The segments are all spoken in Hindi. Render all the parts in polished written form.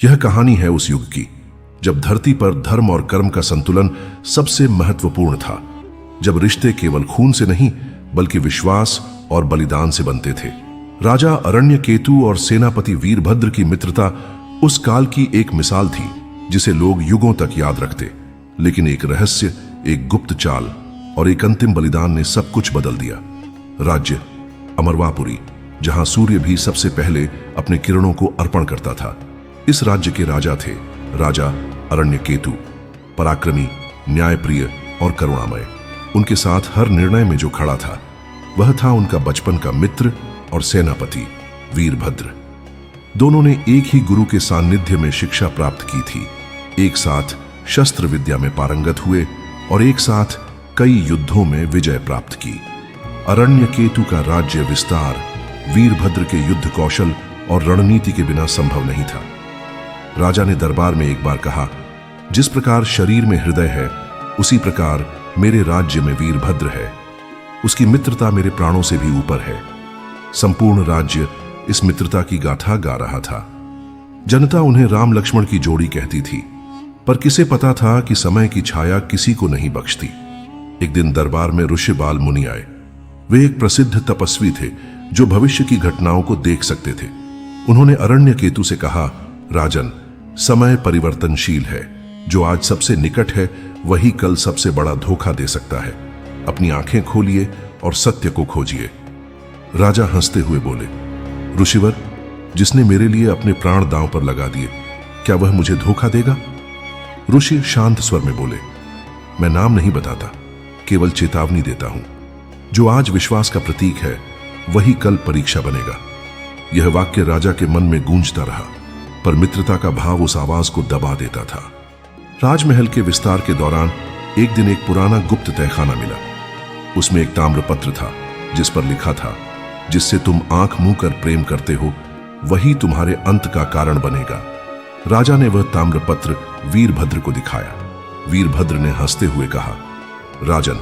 यह कहानी है उस युग की जब धरती पर धर्म और कर्म का संतुलन सबसे महत्वपूर्ण था, जब रिश्ते केवल खून से नहीं बल्कि विश्वास और बलिदान से बनते थे। राजा अरण्यकेतु और सेनापति वीरभद्र की मित्रता उस काल की एक मिसाल थी जिसे लोग युगों तक याद रखते। लेकिन एक रहस्य, एक गुप्त चाल और एक अंतिम बलिदान ने सब कुछ बदल दिया। राज्य अमरवापुरी, जहां सूर्य भी सबसे पहले अपने किरणों को अर्पण करता था। इस राज्य के राजा थे राजा अरण्यकेतु, पराक्रमी, न्यायप्रिय और करुणामय। उनके साथ हर निर्णय में जो खड़ा था वह था उनका बचपन का मित्र और सेनापति वीरभद्र। दोनों ने एक ही गुरु के सानिध्य में शिक्षा प्राप्त की थी, एक साथ शस्त्र विद्या में पारंगत हुए और एक साथ कई युद्धों में विजय प्राप्त की। अरण्यकेतु का राज्य विस्तार वीरभद्र के युद्ध कौशल और रणनीति के बिना संभव नहीं था। राजा ने दरबार में एक बार कहा, जिस प्रकार शरीर में हृदय है उसी प्रकार मेरे राज्य में वीरभद्र है। उसकी मित्रता मेरे प्राणों से भी ऊपर है। संपूर्ण राज्य इस मित्रता की गाथा गा रहा था। जनता उन्हें राम लक्ष्मण की जोड़ी कहती थी, पर किसे पता था कि समय की छाया किसी को नहीं बख्शती। एक दिन दरबार में ऋषिबाल मुनि आए। वे एक प्रसिद्ध तपस्वी थे जो भविष्य की घटनाओं को देख सकते थे। उन्होंने अरण्यकेतु से कहा, राजन, समय परिवर्तनशील है। जो आज सबसे निकट है वही कल सबसे बड़ा धोखा दे सकता है। अपनी आंखें खोलिए और सत्य को खोजिए। राजा हंसते हुए बोले, ऋषिवर, जिसने मेरे लिए अपने प्राण दांव पर लगा दिए, क्या वह मुझे धोखा देगा? ऋषि शांत स्वर में बोले, मैं नाम नहीं बताता, केवल चेतावनी देता हूं। जो आज विश्वास का प्रतीक है वही कल परीक्षा बनेगा। यह वाक्य राजा के मन में गूंजता रहा, पर मित्रता का भाव उस आवाज को दबा देता था। राजमहल के विस्तार के दौरान एक दिन एक पुराना गुप्त तहखाना मिला। उसमें एक ताम्रपत्र था जिस पर लिखा था, जिससे तुम आंख मूंद कर प्रेम करते हो वही तुम्हारे अंत का कारण बनेगा। राजा ने वह ताम्रपत्र वीरभद्र को दिखाया। वीरभद्र ने हंसते हुए कहा, राजन,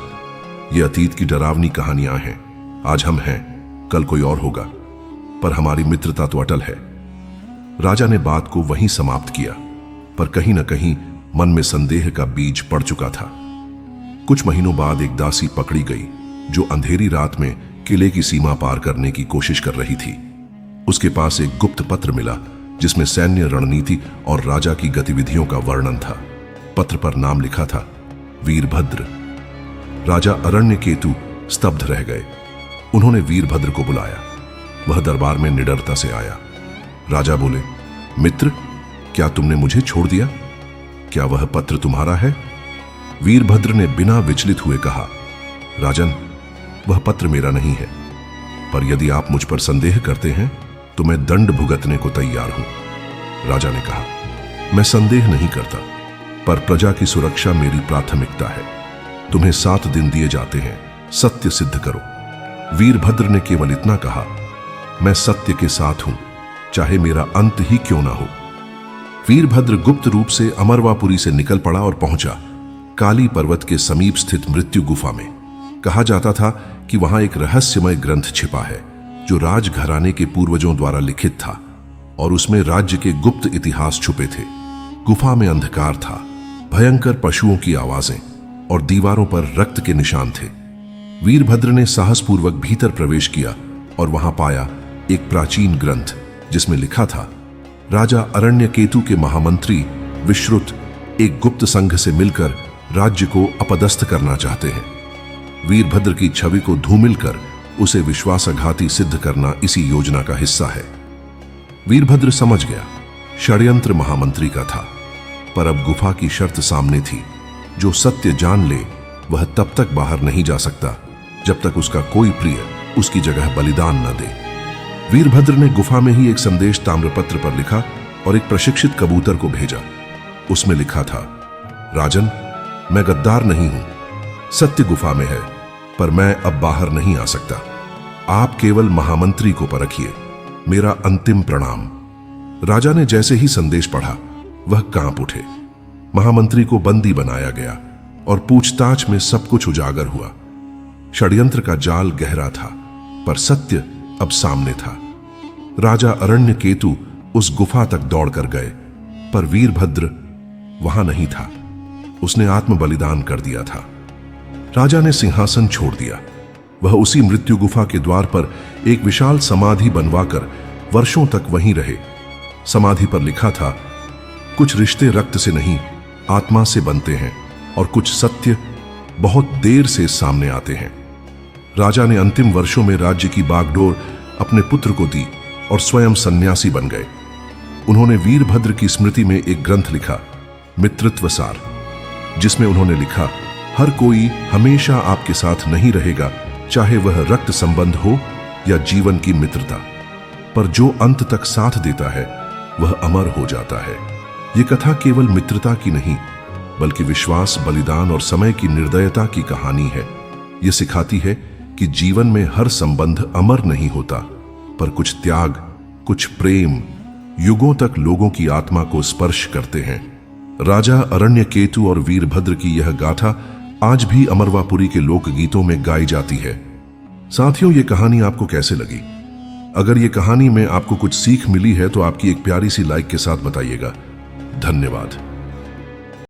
ये अतीत की डरावनी कहानियां हैं। आज हम हैं, कल कोई और होगा, पर हमारी मित्रता तो अटल है। राजा ने बात को वहीं समाप्त किया, पर कहीं न कहीं मन में संदेह का बीज पड़ चुका था। कुछ महीनों बाद एक दासी पकड़ी गई जो अंधेरी रात में किले की सीमा पार करने की कोशिश कर रही थी। उसके पास एक गुप्त पत्र मिला जिसमें सैन्य रणनीति और राजा की गतिविधियों का वर्णन था। पत्र पर नाम लिखा था, वीरभद्र। राजा अरण्यकेतु स्तब्ध रह गए। उन्होंने वीरभद्र को बुलाया। वह दरबार में निडरता से आया। राजा बोले, मित्र, क्या तुमने मुझे छोड़ दिया? क्या वह पत्र तुम्हारा है? वीरभद्र ने बिना विचलित हुए कहा, राजन, वह पत्र मेरा नहीं है, पर यदि आप मुझ पर संदेह करते हैं तो मैं दंड भुगतने को तैयार हूं। राजा ने कहा, मैं संदेह नहीं करता, पर प्रजा की सुरक्षा मेरी प्राथमिकता है। तुम्हें 7 दिन दिए जाते हैं, सत्य सिद्ध करो। वीरभद्र ने केवल इतना कहा, मैं सत्य के साथ हूं, चाहे मेरा अंत ही क्यों ना हो। वीरभद्र गुप्त रूप से अमरवापुरी से निकल पड़ा और पहुंचा काली पर्वत के समीप स्थित मृत्यु गुफा में। कहा जाता था कि वहां एक रहस्यमय ग्रंथ छिपा है जो राजघराने के पूर्वजों द्वारा लिखित था और उसमें राज्य के गुप्त इतिहास छुपे थे। गुफा में अंधकार था, भयंकर पशुओं की आवाजें और दीवारों पर रक्त के निशान थे। वीरभद्र ने साहसपूर्वक भीतर प्रवेश किया और वहां पाया एक प्राचीन ग्रंथ जिसमें लिखा था, राजा अरण्यकेतु के महामंत्री विश्रुत एक गुप्त संघ से मिलकर राज्य को अपदस्थ करना चाहते हैं। वीरभद्र की छवि को धूमिल कर उसे विश्वासघाती सिद्ध करना इसी योजना का हिस्सा है। वीरभद्र समझ गया, षड्यंत्र महामंत्री का था, पर अब गुफा की शर्त सामने थी। जो सत्य जान ले वह तब तक बाहर नहीं जा सकता जब तक उसका कोई प्रिय उसकी जगह बलिदान न दे। वीरभद्र ने गुफा में ही एक संदेश ताम्रपत्र पर लिखा और एक प्रशिक्षित कबूतर को भेजा। उसमें लिखा था, राजन, मैं गद्दार नहीं हूं। सत्य गुफा में है, पर मैं अब बाहर नहीं आ सकता। आप केवल महामंत्री को परखिए। मेरा अंतिम प्रणाम। राजा ने जैसे ही संदेश पढ़ा वह कांप उठे। महामंत्री को बंदी बनाया गया और पूछताछ में सब कुछ उजागर हुआ। षड्यंत्र का जाल गहरा था, पर सत्य अब सामने था। राजा अरण्यकेतु उस गुफा तक दौड़कर गए पर वीरभद्र वहां नहीं था। उसने आत्म बलिदान कर दिया था। राजा ने सिंहासन छोड़ दिया। वह उसी मृत्यु गुफा के द्वार पर एक विशाल समाधि बनवाकर वर्षों तक वहीं रहे। समाधि पर लिखा था, कुछ रिश्ते रक्त से नहीं आत्मा से बनते हैं और कुछ सत्य बहुत देर से सामने आते हैं। राजा ने अंतिम वर्षों में राज्य की बागडोर अपने पुत्र को दी और स्वयं सन्यासी बन गए। उन्होंने वीरभद्र की स्मृति में एक ग्रंथ लिखा, मित्रत्व सार, जिसमें उन्होंने लिखा, हर कोई हमेशा आपके साथ नहीं रहेगा, चाहे वह रक्त संबंध हो या जीवन की मित्रता, पर जो अंत तक साथ देता है वह अमर हो जाता है। ये कथा केवल मित्रता की नहीं बल्कि विश्वास, बलिदान और समय की निर्दयता की कहानी है। ये सिखाती है कि जीवन में हर संबंध अमर नहीं होता, पर कुछ त्याग, कुछ प्रेम युगों तक लोगों की आत्मा को स्पर्श करते हैं। राजा अरण्यकेतु और वीरभद्र की यह गाथा आज भी अमरवापुरी के लोकगीतों में गाई जाती है। साथियों, ये कहानी आपको कैसे लगी? अगर ये कहानी में आपको कुछ सीख मिली है तो आपकी एक प्यारी सी लाइक के साथ बताइएगा। धन्यवाद।